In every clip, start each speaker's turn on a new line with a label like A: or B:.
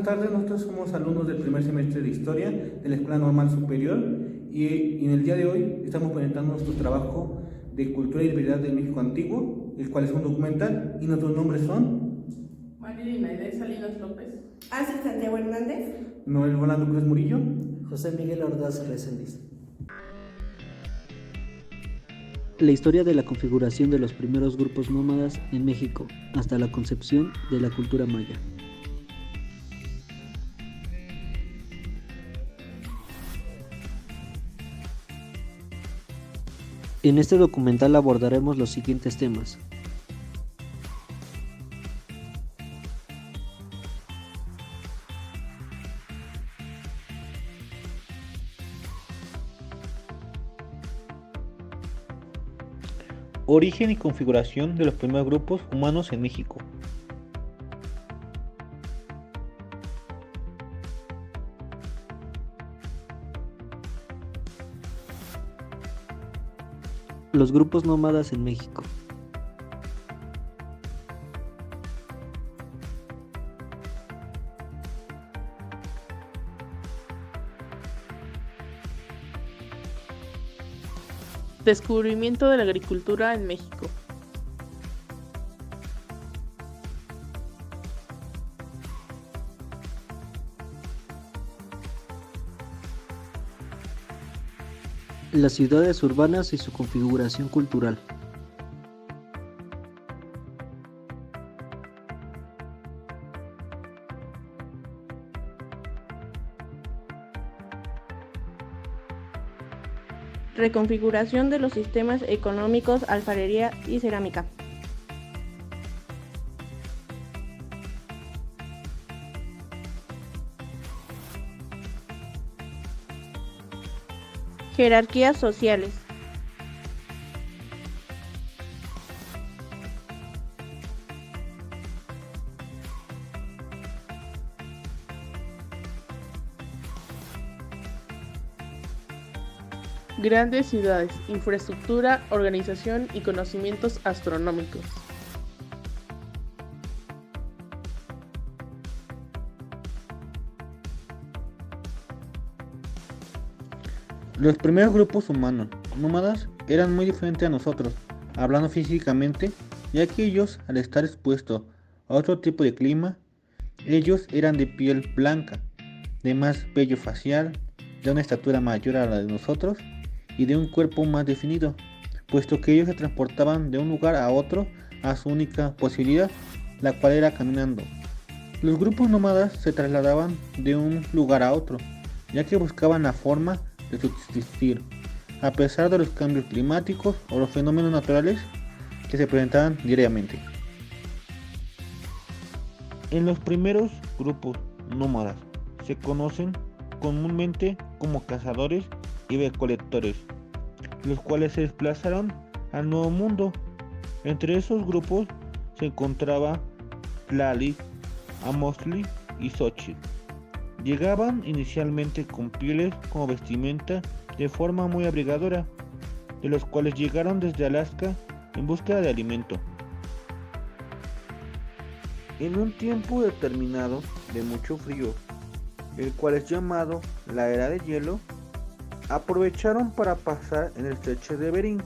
A: tardes, nosotros somos alumnos del primer semestre de Historia de la Escuela Normal Superior y en el día de hoy estamos presentando nuestro trabajo de Cultura y Diversidad del México Antiguo, el cual es un documental y nuestros nombres son
B: Marilina Aide Salinas López,
C: Ángel Santiago Hernández,
A: Noel Rolando Cruz Murillo.
D: José Miguel Ordaz Reséndiz. La historia de la configuración de los primeros grupos nómadas en México hasta la concepción de la cultura maya. En este documental abordaremos los siguientes temas:
E: origen y configuración de los primeros grupos humanos en México.
D: Los grupos nómadas en México.
B: descubrimiento de la agricultura en México,
D: Las ciudades urbanas y su configuración cultural.
F: Reconfiguración de los sistemas económicos, alfarería y cerámica. Jerarquías sociales.
B: grandes ciudades, infraestructura, organización y conocimientos astronómicos.
E: Los primeros grupos humanos nómadas eran muy diferentes a nosotros, hablando físicamente, ya que ellos, al estar expuestos a otro tipo de clima, ellos eran de piel blanca, de más vello facial, de una estatura mayor a la de nosotros y de un cuerpo más definido, puesto que ellos se transportaban de un lugar a otro a su única posibilidad, la cual era caminando. Los grupos nómadas se trasladaban de un lugar a otro, ya que buscaban la forma de subsistir, a pesar de los cambios climáticos o los fenómenos naturales que se presentaban diariamente. En los primeros grupos nómadas se conocen comúnmente como cazadores y recolectores, los cuales se desplazaron al Nuevo Mundo. Entre esos grupos se encontraba Tlaloc, Amoztli y Xochitl. Llegaban inicialmente con pieles como vestimenta de forma muy abrigadora, de los cuales llegaron desde Alaska en búsqueda de alimento. En un tiempo determinado de mucho frío, el cual es llamado la Era de Hielo, aprovecharon para pasar en el estrecho de Bering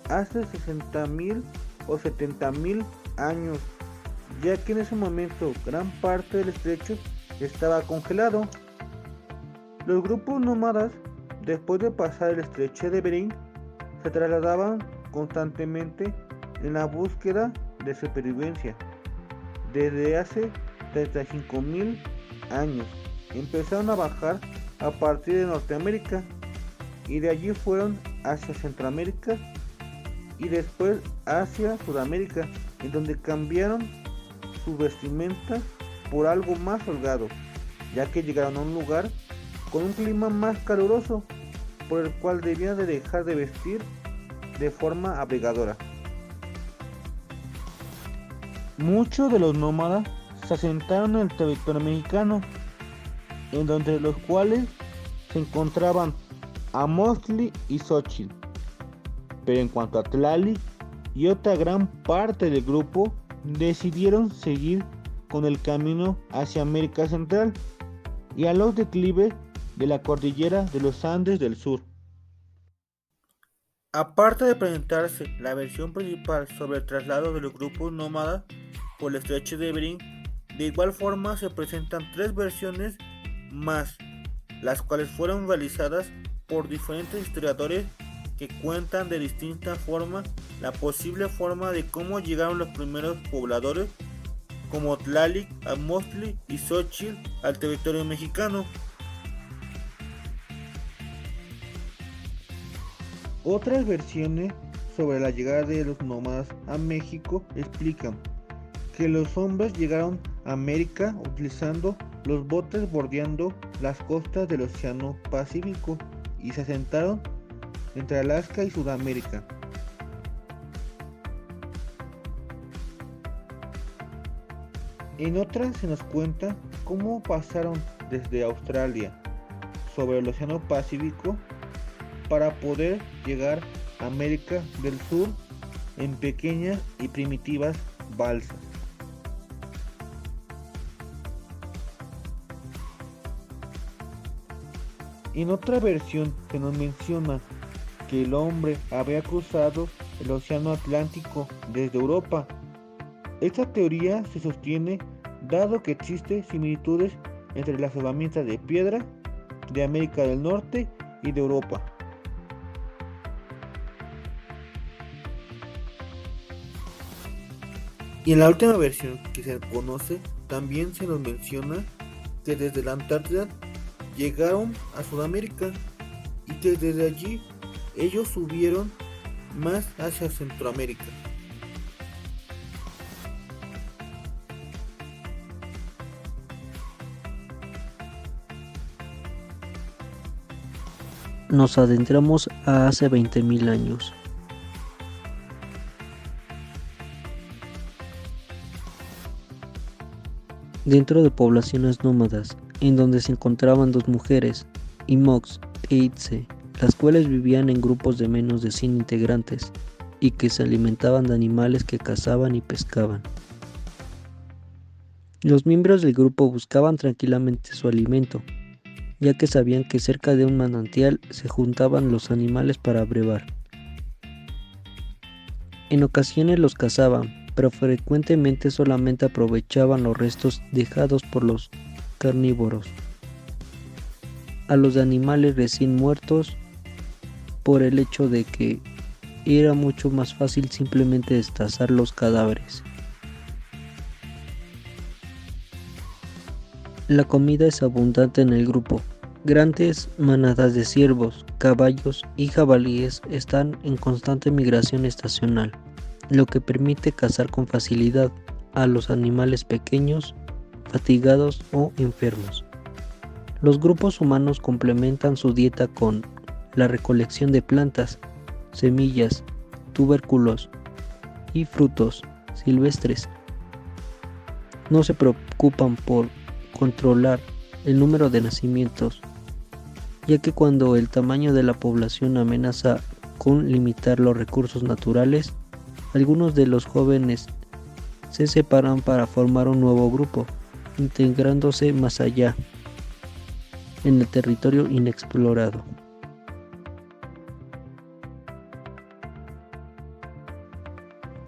E: hace 60.000 o 70.000 años, ya que en ese momento gran parte del estrecho estaba congelado. Los grupos nómadas, después de pasar el estrecho de Bering, se trasladaban constantemente en la búsqueda de supervivencia. Desde hace 35.000 años empezaron a bajar a partir de Norteamérica y de allí fueron hacia Centroamérica y después hacia Sudamérica, en donde cambiaron su vestimenta por algo más holgado, ya que llegaron a un lugar con un clima más caluroso, por el cual debían de dejar de vestir de forma abrigadora. Muchos de los nómadas se asentaron en el territorio mexicano, en donde los cuales se encontraban Amoztli y Xochitl, pero en cuanto a Tlaloc y otra gran parte del grupo decidieron seguir con el camino hacia América Central y a los declives de la cordillera de los Andes del sur. Aparte de presentarse la versión principal sobre el traslado de los grupos nómadas por el estrecho de Bering, de igual forma se presentan 3 versiones más, las cuales fueron realizadas por diferentes historiadores que cuentan de distinta forma la posible forma de cómo llegaron los primeros pobladores como Tlaloc, Amostli y Xochitl al territorio mexicano. Otras versiones sobre la llegada de los nómadas a México explican que los hombres llegaron a América utilizando los botes bordeando las costas del Océano Pacífico y se asentaron entre Alaska y Sudamérica. En otras se nos cuenta cómo pasaron desde Australia sobre el Océano Pacífico para poder llegar a América del Sur en pequeñas y primitivas balsas. En otra versión se nos menciona que el hombre había cruzado el Océano Atlántico desde Europa. Esta teoría se sostiene dado que existen similitudes entre las herramientas de piedra de América del Norte y de Europa. Y en la última versión que se conoce, también se nos menciona que desde la Antártida llegaron a Sudamérica y que desde allí ellos subieron más hacia Centroamérica.
D: Nos adentramos a hace 20.000 años. Dentro de poblaciones nómadas, en donde se encontraban 2 mujeres, Imox e Itze, las cuales vivían en grupos de menos de 100 integrantes y que se alimentaban de animales que cazaban y pescaban. Los miembros del grupo buscaban tranquilamente su alimento, ya que sabían que cerca de un manantial se juntaban los animales para brevar. En ocasiones los cazaban, pero frecuentemente solamente aprovechaban los restos dejados por los carnívoros, a los animales recién muertos, por el hecho de que era mucho más fácil simplemente destazar los cadáveres. La comida es abundante en el grupo. Grandes manadas de ciervos, caballos y jabalíes están en constante migración estacional, lo que permite cazar con facilidad a los animales pequeños, fatigados o enfermos. Los grupos humanos complementan su dieta con la recolección de plantas, semillas, tubérculos y frutos silvestres. No se preocupan por controlar el número de nacimientos, ya que cuando el tamaño de la población amenaza con limitar los recursos naturales, algunos de los jóvenes se separan para formar un nuevo grupo, integrándose más allá, en el territorio inexplorado.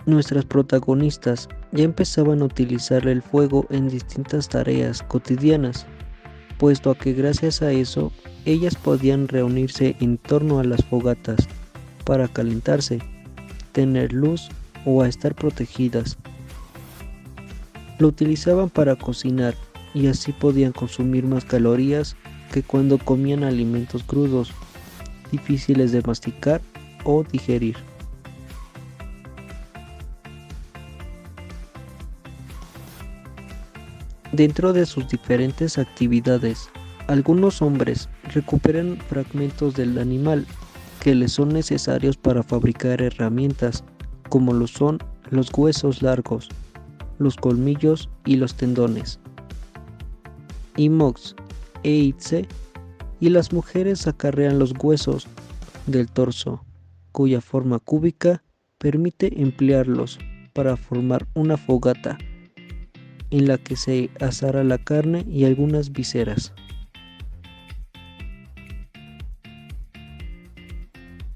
D: Nuestras protagonistas ya empezaban a utilizar el fuego en distintas tareas cotidianas, puesto a que gracias a eso ellas podían reunirse en torno a las fogatas para calentarse, tener luz o a estar protegidas. Lo utilizaban para cocinar y así podían consumir más calorías que cuando comían alimentos crudos, difíciles de masticar o digerir. Dentro de sus diferentes actividades, algunos hombres recuperan fragmentos del animal que les son necesarios para fabricar herramientas, como lo son los huesos largos, los colmillos y los tendones. Imox e Itze y las mujeres acarrean los huesos del torso, cuya forma cúbica permite emplearlos para formar una fogata. en la que se asara la carne y algunas vísceras.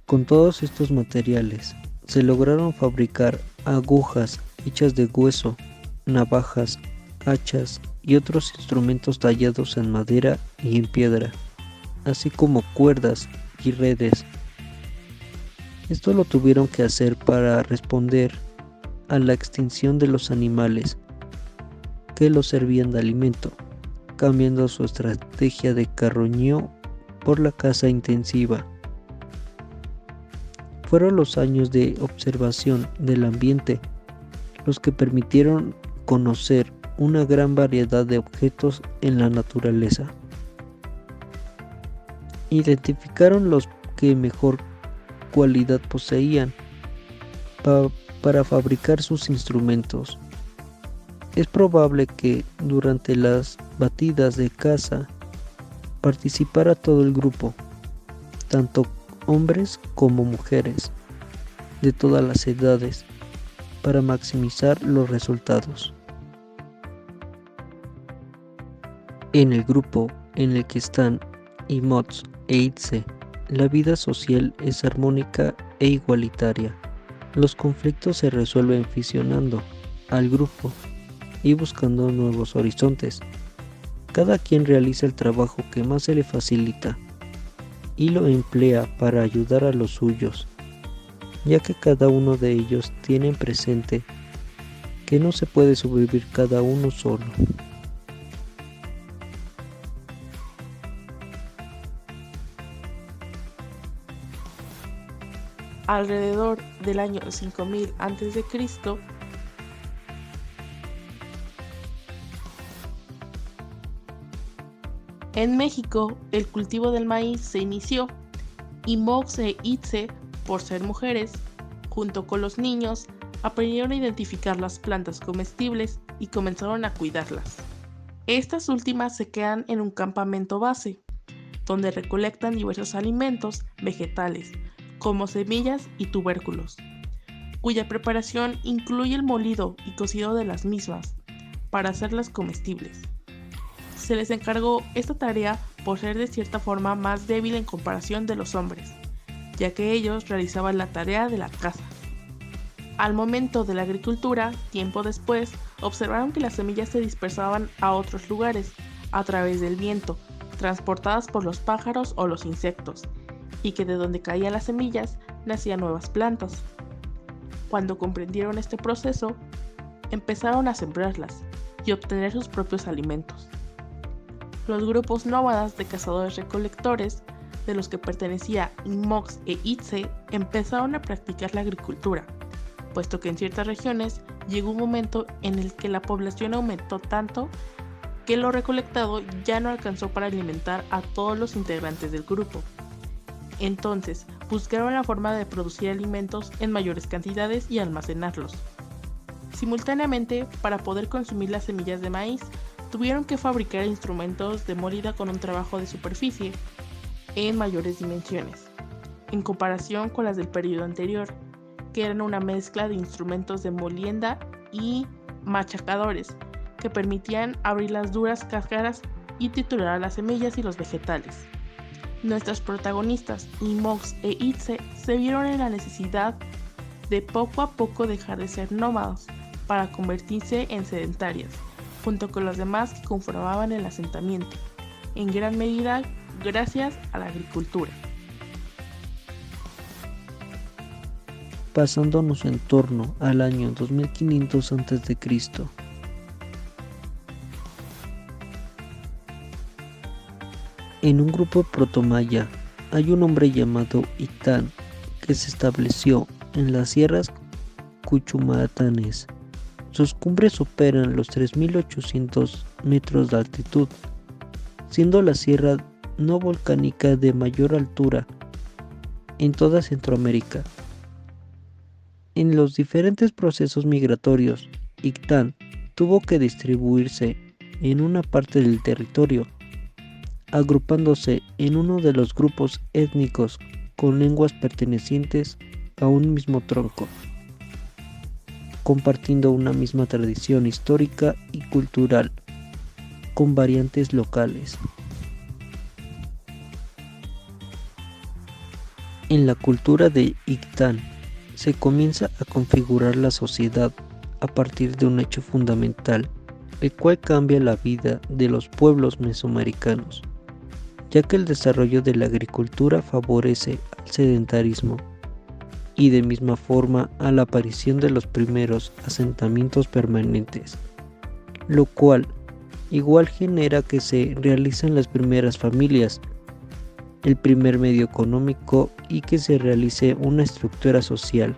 D: Con todos estos materiales se lograron fabricar agujas hechas de hueso, navajas, hachas y otros instrumentos tallados en madera y en piedra, así como cuerdas y redes. Esto lo tuvieron que hacer para responder a la extinción de los animales que los servían de alimento, cambiando su estrategia de carroñeo por la caza intensiva. Fueron los años de observación del ambiente los que permitieron conocer una gran variedad de objetos en la naturaleza. Identificaron los que mejor cualidad poseían para fabricar sus instrumentos. Es probable que durante las batidas de caza participara todo el grupo, tanto hombres como mujeres, de todas las edades, para maximizar los resultados. En el grupo en el que están Imox e Itze, la vida social es armónica e igualitaria. Los conflictos se resuelven fusionando al grupo y buscando nuevos horizontes. Cada quien realiza el trabajo que más se le facilita y lo emplea para ayudar a los suyos, ya que cada uno de ellos tiene presente que no se puede sobrevivir cada uno solo.
B: Alrededor del año 5000 a.C., en México el cultivo del maíz se inició y Imox e Itze, por ser mujeres, junto con los niños, aprendieron a identificar las plantas comestibles y comenzaron a cuidarlas. Estas últimas se quedan en un campamento base, donde recolectan diversos alimentos vegetales, como semillas y tubérculos, cuya preparación incluye el molido y cocido de las mismas, para hacerlas comestibles. Se les encargó esta tarea por ser de cierta forma más débil en comparación de los hombres, ya que ellos realizaban la tarea de la caza. Al momento de la agricultura, tiempo después, observaron que las semillas se dispersaban a otros lugares a través del viento, transportadas por los pájaros o los insectos, y que de donde caían las semillas nacían nuevas plantas. Cuando comprendieron este proceso, empezaron a sembrarlas y obtener sus propios alimentos. Los grupos nómadas de cazadores-recolectores, de los que pertenecía Imox e Itze, empezaron a practicar la agricultura, puesto que en ciertas regiones llegó un momento en el que la población aumentó tanto que lo recolectado ya no alcanzó para alimentar a todos los integrantes del grupo. Entonces, buscaron la forma de producir alimentos en mayores cantidades y almacenarlos. Simultáneamente, para poder consumir las semillas de maíz, tuvieron que fabricar instrumentos de molida con un trabajo de superficie en mayores dimensiones, en comparación con las del periodo anterior, que eran una mezcla de instrumentos de molienda y machacadores, que permitían abrir las duras cáscaras y triturar las semillas y los vegetales. Nuestras protagonistas, Imox e Itze, se vieron en la necesidad de poco a poco dejar de ser nómadas para convertirse en sedentarias, junto con los demás que conformaban el asentamiento, en gran medida gracias a la agricultura.
D: Pasándonos en torno al año 2500 a.C. En un grupo protomaya hay un hombre llamado Itán que se estableció en las sierras Cuchumatanes. Sus cumbres superan los 3800 metros de altitud, siendo la sierra no volcánica de mayor altura en toda Centroamérica. En los diferentes procesos migratorios, Ictán tuvo que distribuirse en una parte del territorio, agrupándose en uno de los grupos étnicos con lenguas pertenecientes a un mismo tronco. compartiendo una misma tradición histórica y cultural, con variantes locales. En la cultura de Ictán se comienza a configurar la sociedad a partir de un hecho fundamental, el cual cambia la vida de los pueblos mesoamericanos, ya que el desarrollo de la agricultura favorece al sedentarismo y de misma forma a la aparición de los primeros asentamientos permanentes, lo cual igual genera que se realicen las primeras familias, el primer medio económico y que se realice una estructura social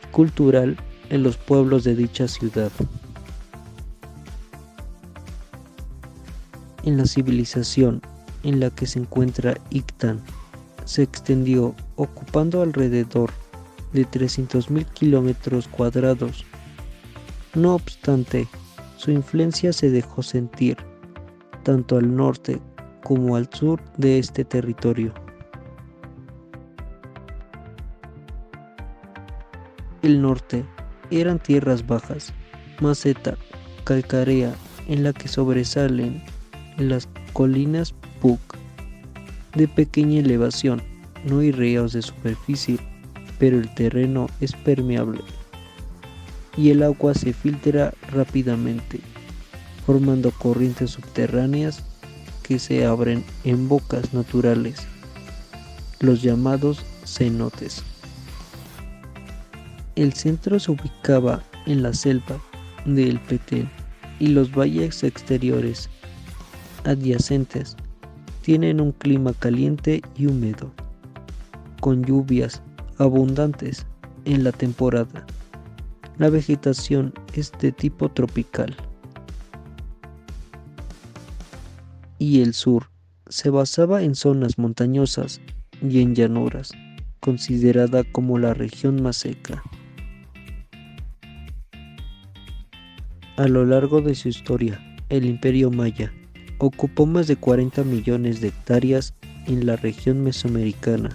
D: y cultural en los pueblos de dicha ciudad. En la civilización en la que se encuentra Ictán se extendió ocupando alrededor de 300.000 kilómetros cuadrados. No obstante, su influencia se dejó sentir tanto al norte como al sur de este territorio. El norte eran tierras bajas, meseta calcárea en la que sobresalen las colinas Puc, de pequeña elevación, no hay ríos de superficie, pero el terreno es permeable y el agua se filtra rápidamente, formando corrientes subterráneas que se abren en bocas naturales, los llamados cenotes. El centro se ubicaba en la selva del Petén y los valles exteriores adyacentes tienen un clima caliente y húmedo, con lluvias abundantes en la temporada. La vegetación es de tipo tropical. Y el sur se basaba en zonas montañosas y en llanuras, considerada como la región más seca. A lo largo de su historia, el Imperio Maya ocupó más de 40 millones de hectáreas en la región mesoamericana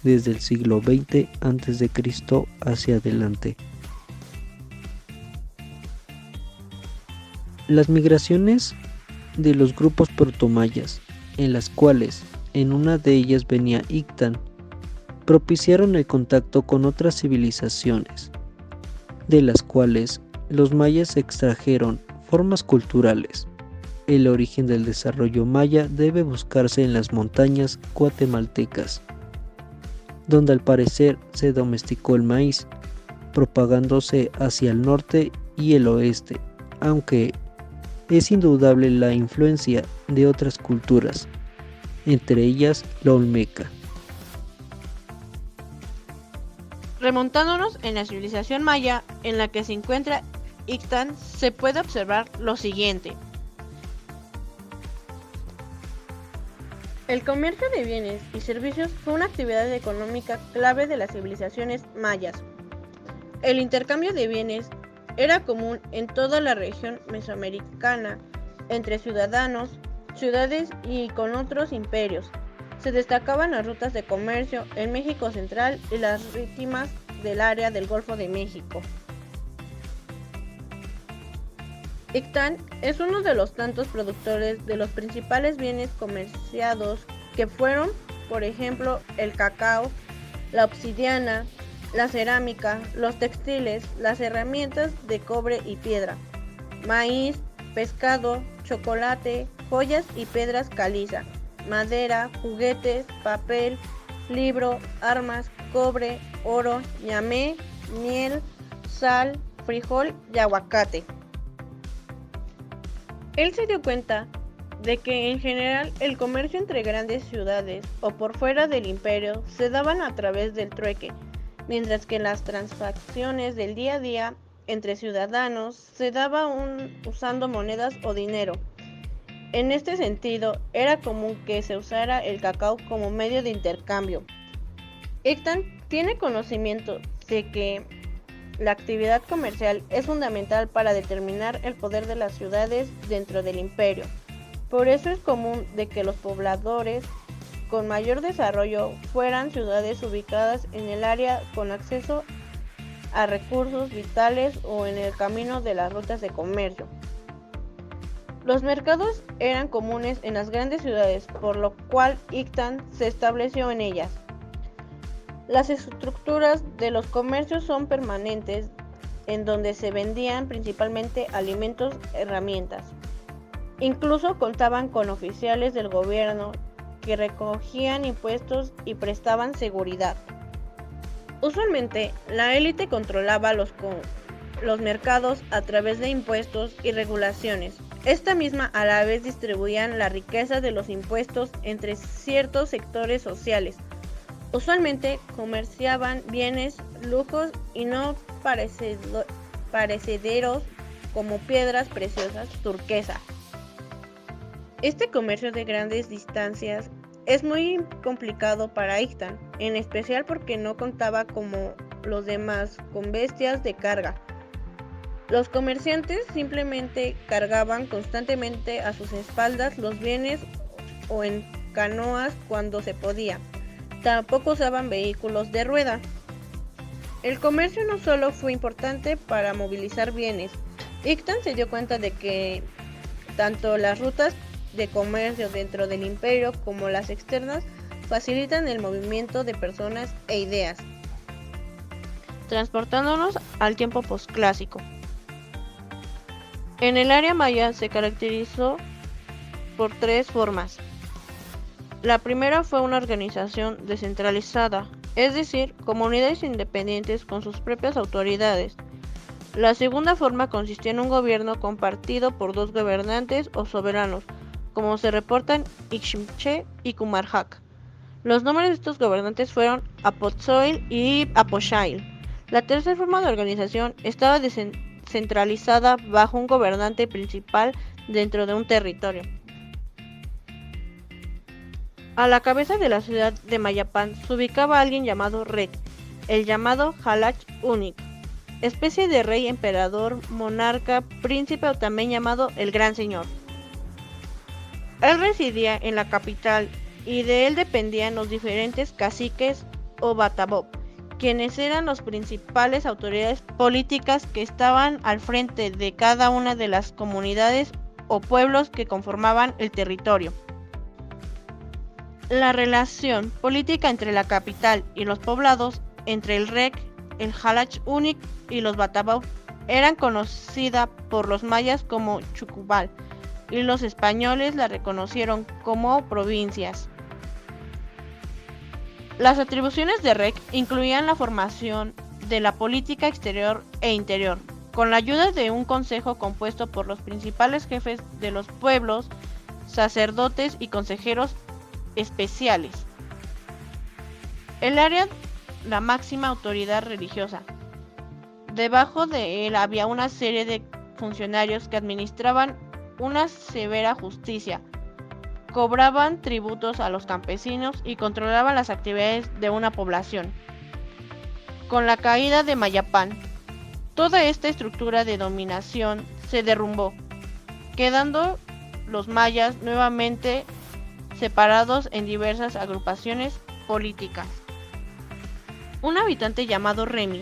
D: desde el siglo XX a.C. hacia adelante. Las migraciones de los grupos protomayas, en las cuales en una de ellas venía Ictán, propiciaron el contacto con otras civilizaciones, de las cuales los mayas extrajeron formas culturales. El origen del desarrollo maya debe buscarse en las montañas guatemaltecas, donde al parecer se domesticó el maíz, propagándose hacia el norte y el oeste, aunque es indudable la influencia de otras culturas, entre ellas la olmeca.
F: Remontándonos en la civilización maya en la que se encuentra Ictán, se puede observar lo siguiente. El comercio de bienes y servicios fue una actividad económica clave de las civilizaciones mayas. El intercambio de bienes era común en toda la región mesoamericana, entre ciudadanos, ciudades y con otros imperios. Se destacaban las rutas de comercio en México Central y las marítimas del área del Golfo de México. Ictán es uno de los tantos productores de los principales bienes comerciados que fueron, por ejemplo, el cacao, la obsidiana, la cerámica, los textiles, las herramientas de cobre y piedra, maíz, pescado, chocolate, joyas y piedras caliza, madera, juguetes, papel, libro, armas, cobre, oro, ñamé, miel, sal, frijol y aguacate. Él se dio cuenta de que en general el comercio entre grandes ciudades o por fuera del imperio se daban a través del trueque, mientras que las transacciones del día a día entre ciudadanos se daban usando monedas o dinero. En este sentido, era común que se usara el cacao como medio de intercambio. Ictán tiene conocimiento de que la actividad comercial es fundamental para determinar el poder de las ciudades dentro del imperio. Por eso es común de que los pobladores con mayor desarrollo fueran ciudades ubicadas en el área con acceso a recursos vitales o en el camino de las rutas de comercio. Los mercados eran comunes en las grandes ciudades, por lo cual Ictán se estableció en ellas. Las estructuras de los comercios son permanentes, en donde se vendían principalmente alimentos, herramientas. Incluso contaban con oficiales del gobierno que recogían impuestos y prestaban seguridad. Usualmente, la élite controlaba los mercados a través de impuestos y regulaciones. Esta misma a la vez distribuían la riqueza de los impuestos entre ciertos sectores sociales. Usualmente comerciaban bienes, lujos y no perecederos como piedras preciosas, turquesa. Este comercio de grandes distancias es muy complicado para Ictán, en especial porque no contaba como los demás con bestias de carga. Los comerciantes simplemente cargaban constantemente a sus espaldas los bienes o en canoas cuando se podía. Tampoco usaban vehículos de rueda. El comercio no solo fue importante para movilizar bienes. Ictán se dio cuenta de que tanto las rutas de comercio dentro del imperio como las externas facilitan el movimiento de personas e ideas, transportándonos al tiempo posclásico. En el área maya se caracterizó por tres formas. La primera fue una organización descentralizada, es decir, comunidades independientes con sus propias autoridades. La segunda forma consistía en un gobierno compartido por dos gobernantes o soberanos, como se reportan Ixmiché y Kumarhak. Los nombres de estos gobernantes fueron Apotzoil y Aposhail. La tercera forma de organización estaba descentralizada bajo un gobernante principal dentro de un territorio. A la cabeza de la ciudad de Mayapán se ubicaba alguien llamado Rek, el llamado Halach Unik, especie de rey, emperador, monarca, príncipe o también llamado el Gran Señor. Él residía en la capital y de él dependían los diferentes caciques o batabob, quienes eran las principales autoridades políticas que estaban al frente de cada una de las comunidades o pueblos que conformaban el territorio. La relación política entre la capital y los poblados, entre el Rek, el Halach Unik y los batabob, eran conocida por los mayas como Chucubal, y los españoles la reconocieron como provincias. Las atribuciones de Rek incluían la formación de la política exterior e interior, con la ayuda de un consejo compuesto por los principales jefes de los pueblos, sacerdotes y consejeros especiales. El área, la máxima autoridad religiosa. Debajo de él había una serie de funcionarios que administraban una severa justicia, cobraban tributos a los campesinos y controlaban las actividades de una población. Con la caída de Mayapán, toda esta estructura de dominación se derrumbó, quedando los mayas nuevamente separados en diversas agrupaciones políticas. Un habitante llamado Remi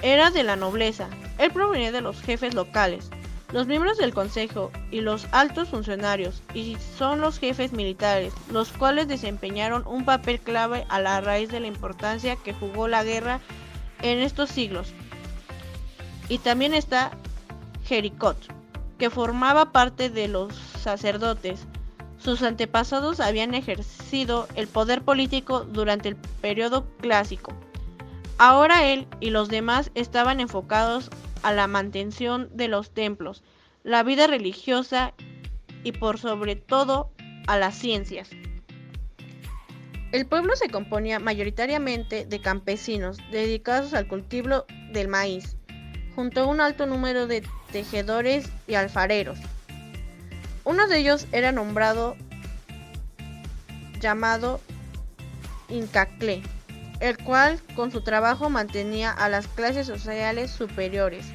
F: era de la nobleza. Él provenía de los jefes locales, los miembros del consejo y los altos funcionarios, y son los jefes militares, los cuales desempeñaron un papel clave a la raíz de la importancia que jugó la guerra en estos siglos. Y también está Jericot, que formaba parte de los sacerdotes. Sus antepasados habían ejercido el poder político durante el periodo clásico. Ahora él y los demás estaban enfocados a la mantención de los templos, la vida religiosa y por sobre todo a las ciencias. El pueblo se componía mayoritariamente de campesinos dedicados al cultivo del maíz, junto a un alto número de tejedores y alfareros. Uno de ellos era nombrado llamado Incacle, el cual con su trabajo mantenía a las clases sociales superiores,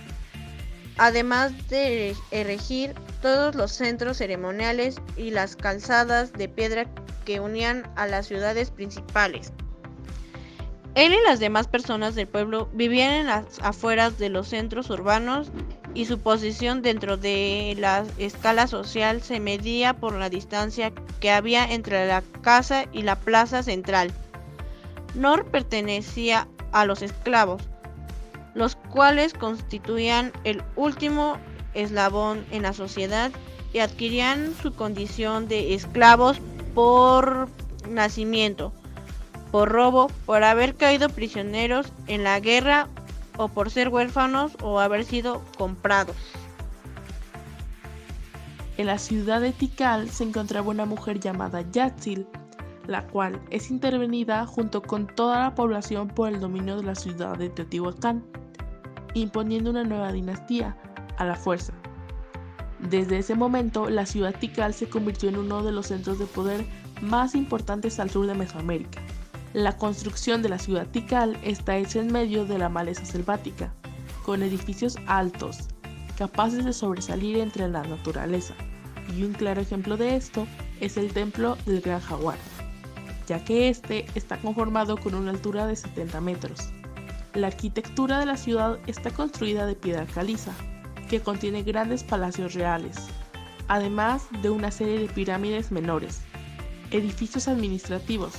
F: además de erigir todos los centros ceremoniales y las calzadas de piedra que unían a las ciudades principales. Él y las demás personas del pueblo vivían en las afueras de los centros urbanos y su posición dentro de la escala social se medía por la distancia que había entre la casa y la plaza central. Nor pertenecía a los esclavos, los cuales constituían el último eslabón en la sociedad y adquirían su condición de esclavos por nacimiento, por robo, por haber caído prisioneros en la guerra o por ser huérfanos o haber sido comprados.
B: En la ciudad de Tikal se encontraba una mujer llamada Yatzil, la cual es intervenida junto con toda la población por el dominio de la ciudad de Teotihuacán, imponiendo una nueva dinastía a la fuerza. Desde ese momento, la ciudad Tikal se convirtió en uno de los centros de poder más importantes al sur de Mesoamérica. La construcción de la ciudad Tikal está hecha en medio de la maleza selvática, con edificios altos, capaces de sobresalir entre la naturaleza, y un claro ejemplo de esto es el templo del Gran Jaguar, ya que este está conformado con una altura de 70 metros. La arquitectura de la ciudad está construida de piedra caliza, que contiene grandes palacios reales, además de una serie de pirámides menores, edificios administrativos,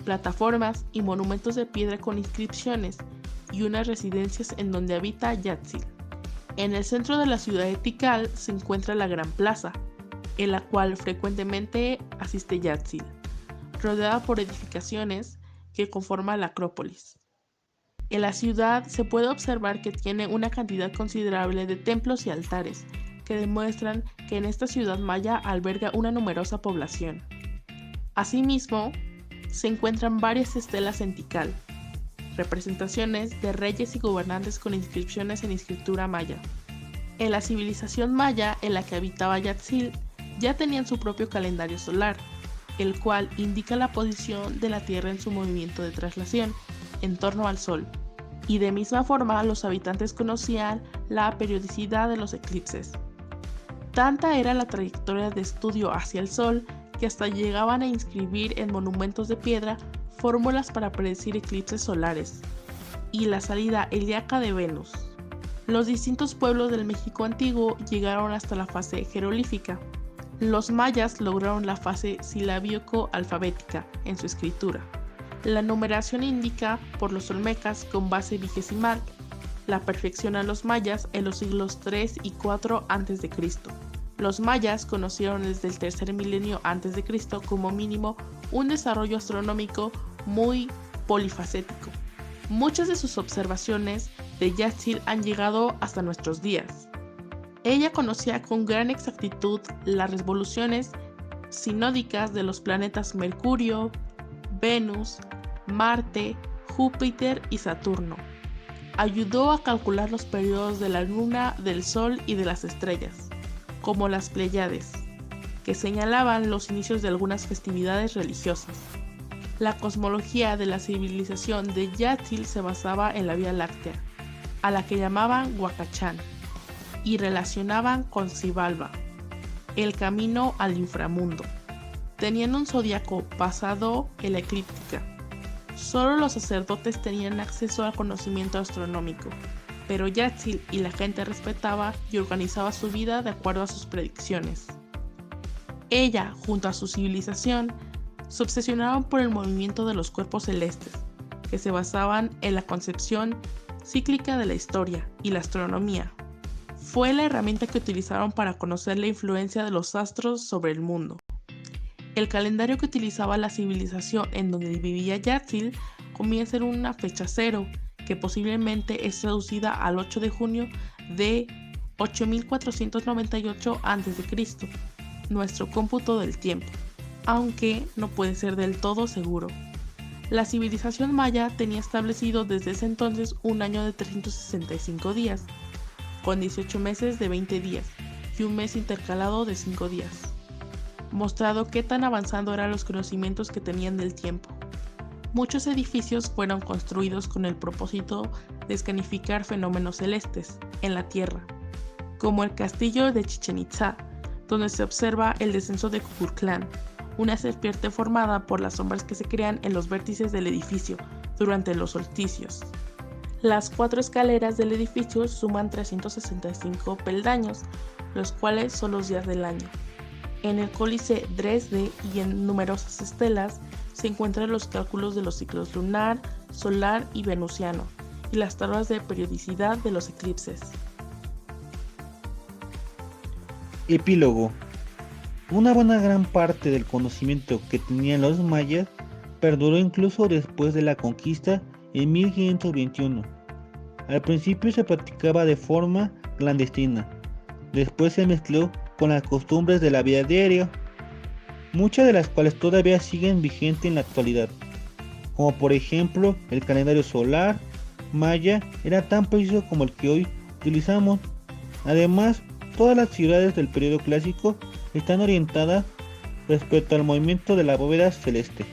B: plataformas y monumentos de piedra con inscripciones y unas residencias en donde habita Yatzil. En el centro de la ciudad de Tikal se encuentra la Gran Plaza, en la cual frecuentemente asiste Yatzil, rodeada por edificaciones que conforman la Acrópolis. En la ciudad se puede observar que tiene una cantidad considerable de templos y altares, que demuestran que en esta ciudad maya alberga una numerosa población. Asimismo, se encuentran varias estelas en Tikal, representaciones de reyes y gobernantes con inscripciones en escritura maya. En la civilización maya en la que habitaba Yatzil, ya tenían su propio calendario solar, el cual indica la posición de la Tierra en su movimiento de traslación en torno al Sol, y de misma forma los habitantes conocían la periodicidad de los eclipses. Tanta era la trayectoria de estudio hacia el Sol que hasta llegaban a inscribir en monumentos de piedra fórmulas para predecir eclipses solares y la salida helíaca de Venus. Los distintos pueblos del México antiguo llegaron hasta la fase jerolífica. Los mayas lograron la fase silábico-alfabética en su escritura. La numeración indica por los olmecas con base vigesimal. La perfeccionan los mayas en los siglos 3 y 4 a.C. Los mayas conocieron desde el tercer milenio a.C. como mínimo un desarrollo astronómico muy polifacético. Muchas de sus observaciones de Yatzil han llegado hasta nuestros días. Ella conocía con gran exactitud las revoluciones sinódicas de los planetas Mercurio, Venus, Marte, Júpiter y Saturno. Ayudó a calcular los periodos de la luna, del sol y de las estrellas, como las Pléyades, que señalaban los inicios de algunas festividades religiosas. La cosmología de la civilización de Yatzil se basaba en la Vía Láctea, a la que llamaban Huacachán, y relacionaban con Xibalba, el camino al inframundo. Tenían un zodiaco basado en la eclíptica. Solo los sacerdotes tenían acceso al conocimiento astronómico, pero Yatzil y la gente respetaba y organizaba su vida de acuerdo a sus predicciones. Ella, junto a su civilización, se obsesionaban por el movimiento de los cuerpos celestes, que se basaban en la concepción cíclica de la historia y la astronomía. Fue la herramienta que utilizaron para conocer la influencia de los astros sobre el mundo. El calendario que utilizaba la civilización en donde vivía Yatzil comienza en una fecha cero, que posiblemente es traducida al 8 de junio de 8498 a.C., nuestro cómputo del tiempo, aunque no puede ser del todo seguro. La civilización maya tenía establecido desde ese entonces un año de 365 días, con 18 meses de 20 días y un mes intercalado de 5 días, mostrando qué tan avanzado eran los conocimientos que tenían del tiempo. Muchos edificios fueron construidos con el propósito de escenificar fenómenos celestes en la Tierra, como el castillo de Chichén Itzá, donde se observa el descenso de Kukulcán, una serpiente formada por las sombras que se crean en los vértices del edificio, durante los solsticios. Las 4 escaleras del edificio suman 365 peldaños, los cuales son los días del año. En el códice Dresde y en numerosas estelas se encuentran los cálculos de los ciclos lunar, solar y venusiano, y las tablas de periodicidad de los eclipses.
E: Epílogo. Una buena gran parte del conocimiento que tenían los mayas perduró incluso después de la conquista en 1521. Al principio se practicaba de forma clandestina, después se mezcló con las costumbres de la vida diaria, muchas de las cuales todavía siguen vigentes en la actualidad, como por ejemplo el calendario solar maya era tan preciso como el que hoy utilizamos. Además, todas las ciudades del periodo clásico están orientadas respecto al movimiento de la bóveda celeste.